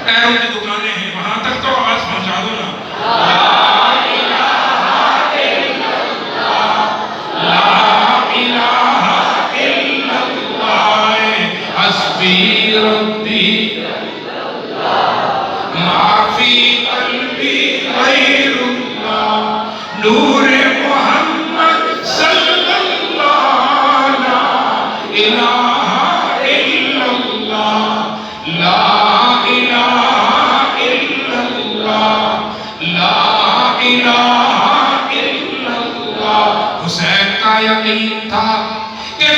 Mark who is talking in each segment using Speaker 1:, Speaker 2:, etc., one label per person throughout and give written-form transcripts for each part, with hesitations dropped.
Speaker 1: ٹائروں کی دکانیں ہیں، وہاں تک تو آواز پہنچا دو نا. حسبی ربی ما فی قلبی غیر اللہ نور محمد صلی اللہ لا الہ الا اللہ لا الہ الا اللہ لا الہ الا اللہ. حسین کا یقین تھا کہ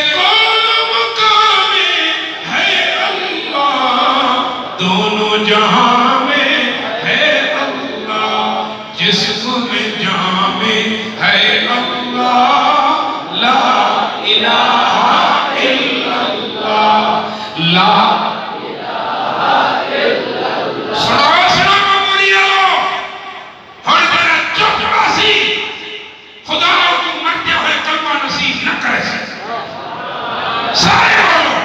Speaker 1: جہاں میں ہے اللہ، جسم میں جہاں میں ہے اللہ، لا الہ الا اللہ لا الہ الا اللہ. سنو موریو ہر بڑا چپ باسی خدا کو مرتے ہوئے کلمہ نصیب نہ کرے سارے بولو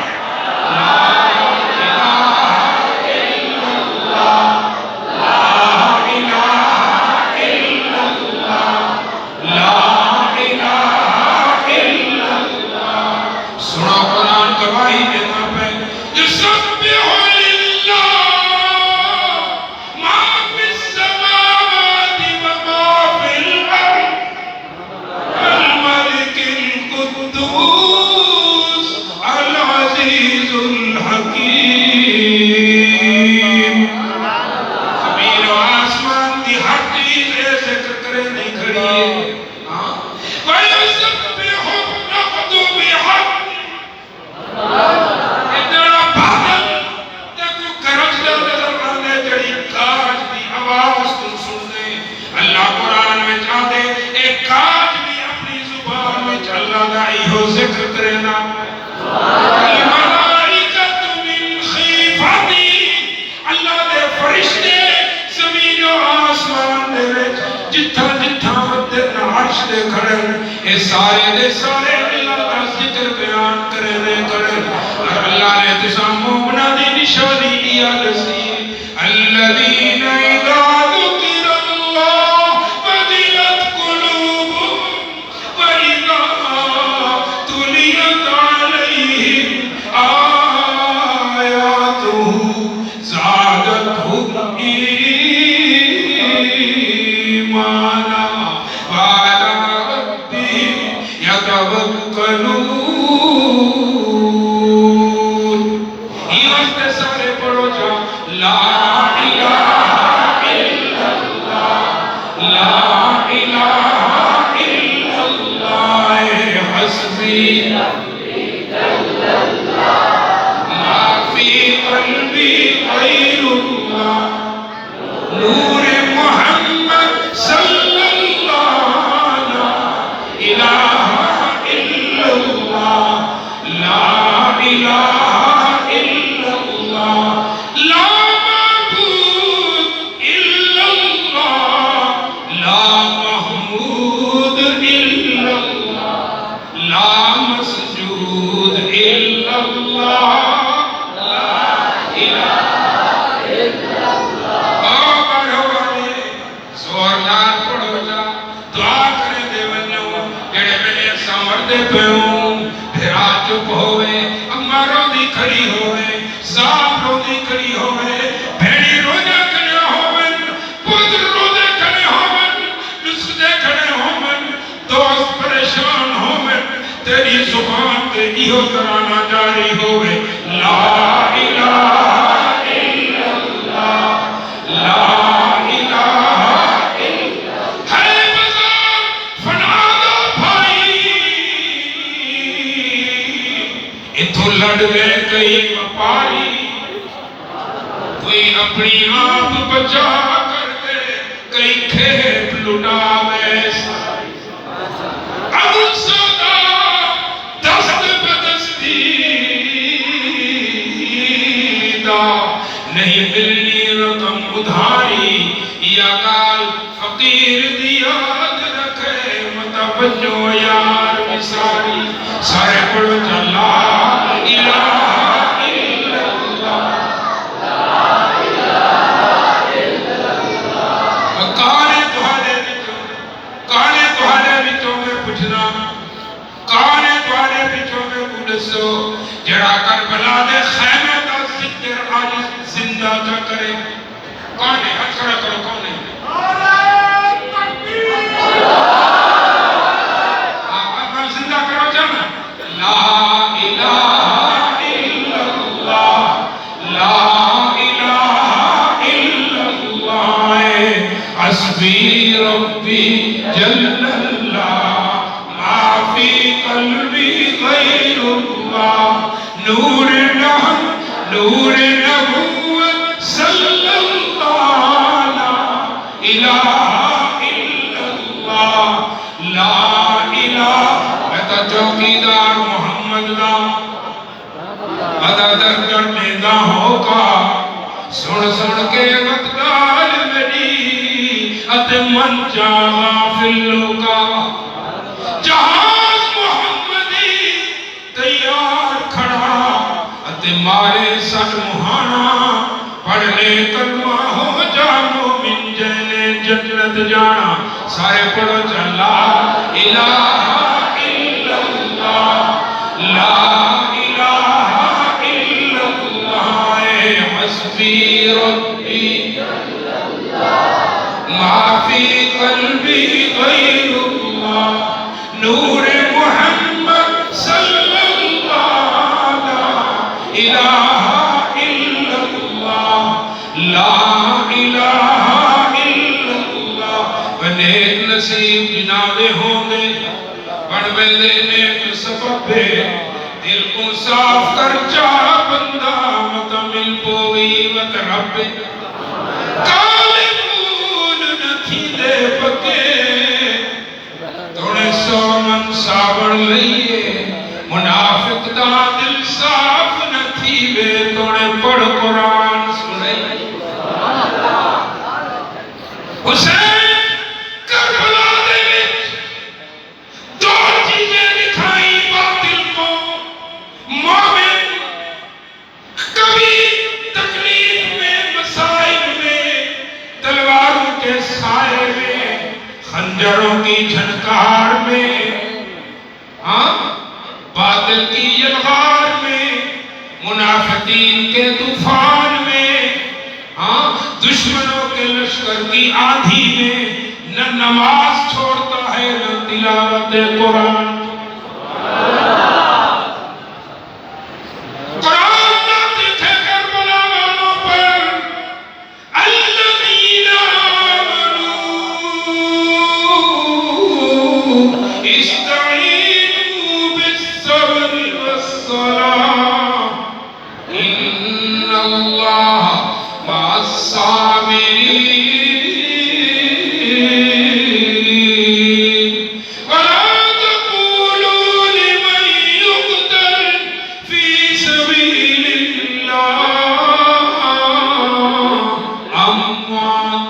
Speaker 1: سارے دے سارے اللہ کا ذکر بیان کرنے اور اللہ نے تسام مومنہ دی نشانی دیا لسی الذین اذا ذکر اللہ وجلت قلوبهم وَإِذَا تُلِيَتْ عَلَيْهِمْ آيَاتُهُ زَادَتْهُمْ إِيمَانًا کرانا جاری ہوئے لا الہ الا اللہ لا الہ الا اللہ. ہے بازار فنا دا بھائی اتھو لڑ گئے کئی وپاری کوئی اپنی آپ بچا کر دے کئی کھیپ لٹا ویسا نہیں ملنی رقم ادھاری یا کال فقیر دیاد رکھے متوجہ یار مساری سارے پڑھو لا الہ الا اللہ لا الہ کرے؟ کون ہے؟ ہاتھ کھڑا کرو، کون ہے؟ آپ زندہ کرو جانا. لا الہ الا اللہ، لا الہ الا اللہ، حسبی ربی جل اللہ، ما فی قلبی غیر اللہ، نور نحن نور نبوت صلی اللہ، لا الہ الا اللہ، لا الہ. میں چوکیدار محمد دا عدد کرنے دا ہوگا، سن سن کے مقدار میری ات من جا غافلوں کا. جہاز محمدی تیار کھڑا ات مارے سن مہانا، پڑھنے کلمہ ہو جا مومن جینے جنت جانا. سارے پڑھو لا الہ الا اللہ، لا الہ الا اللہ، حسبی ربی ما فی قلبی غیر اللہ، نور محمد صلی اللہ، لا الہ الا اللہ، لا الہ الا اللہ. نیک نصیب جناب ہوں گے بڑھوے دینے کے سبب دل کو صاف کر چاہ بندہ متمل پوئی وط رب کالے مول نتھی دے پکے توڑے سو من ساوڑ لئیے منافق دا دل صاف نتھی بے توڑے پڑھ قرآن سنائی. حسین کربلا دے وچ دو چیزیں دکھائی باطل کو. مومن کبھی تکلیف میں، مسائل میں، تلواروں کے سائے میں، خنجروں کی جھنکار میں، باطل کی یلغار میں، منافقین کے طوفان میں، دشمنوں کے لشکر کی آندھی میں، نہ نماز چھوڑتا ہے نہ تلاوت قرآن. قرآن نازل تھے کربلا والوں پر، الذین آمنوا استعینوا بالصبر والصلاة ان اللہ مع الصابرین ولا تقولوا لمن يقتل في سبيل الله أموات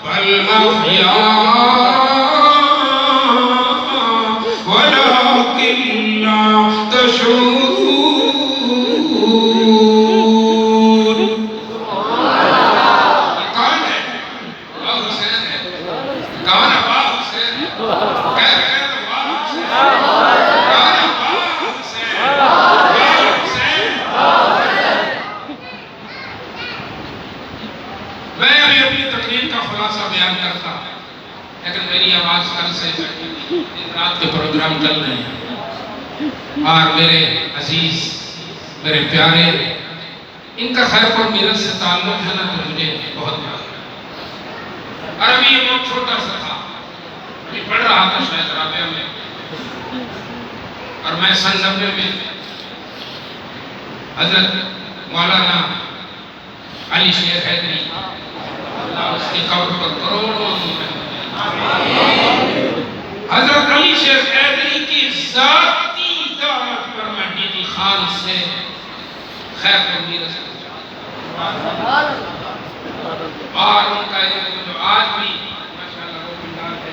Speaker 1: بل أحياء ولكن لا تشعرون. کون ہے؟ واہ حسین ہے. کون ہے؟ واہ حسین ہے. کہہ تو واہ حسین. کون ہے؟ واہ حسین. واہ حسین. میں ابھی اپنی تقریر کا خلاصہ بیان کرتا لیکن میری آواز کل سے دن رات کے پروگرام چل رہے ہیں اور میرے عزیز میرے پیارے ان کا خیر پر میرے سے تعلق ہے نا تو مجھے بہت پیار ہے. اور ابھی یہ بہت چھوٹا سا تھا، ابھی پڑھ رہا تھا شاید رابعہ میں، اور میں سن 90 میں حضرت مولانا علی شیر حیدری اللہ اس کی قبر پر کروڑوں حضرت علی شیر حیدری کی ذاتی دعوت پر میں ڈی ڈی خان سے خیر پر میرے سے اور ان کا جو آج بھی ماشاءاللہ وہ بندار ہے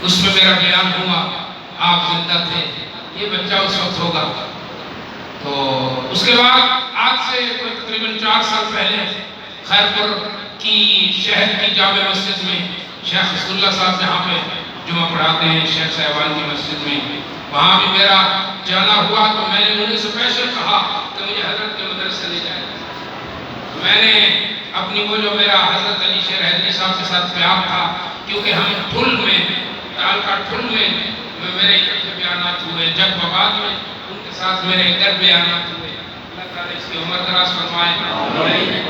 Speaker 1: اس میں میرا بیان ہوا. آپ زندہ تھے، یہ بچہ اس وقت ہوگا. تو اس کے بعد آج سے کوئی تقریباً 4 سال پہلے خیرپور کی شہر کی جامع مسجد میں شیخ رسول اللہ صاحب جہاں پہ جمعہ پڑھاتے ہیں شیخ صاحبان کی مسجد میں، وہاں بھی میرا جانا ہوا تو میں نے انہیں اسپیشل کہا کہ مجھے حضرت کے مدرسے لے جائے. میں نے اپنی وہ جو میرا حضرت علی شیر حیدری صاحب کے ساتھ پیار تھا، کیونکہ ہم ٹھل میں تالکا ٹھل میں میرے اکٹھے بیانات ہوئے، جب بعد میں ان کے ساتھ میرے گھر بیانات ہوئے۔ اللہ تعالیٰ اس کی عمر دراز فرمائے۔ میں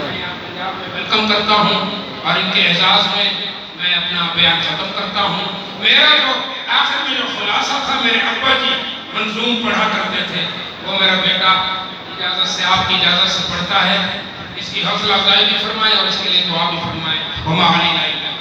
Speaker 1: پنجاب میں ویلکم کرتا ہوں اور ان کے اعزاز میں میں اپنا بیان ختم کرتا ہوں۔ میرا جو آخر میں جو خلاصہ تھا، میرے ابا جی منظوم پڑھا کرتے تھے، وہ میرا بیٹا اجازت سے، آپ کی اجازت سے پڑھتا ہے۔ اس کی حوصلہ افزائی بھی فرمائے اور اس کے لیے دعا بھی فرمائے۔ وما علینا الا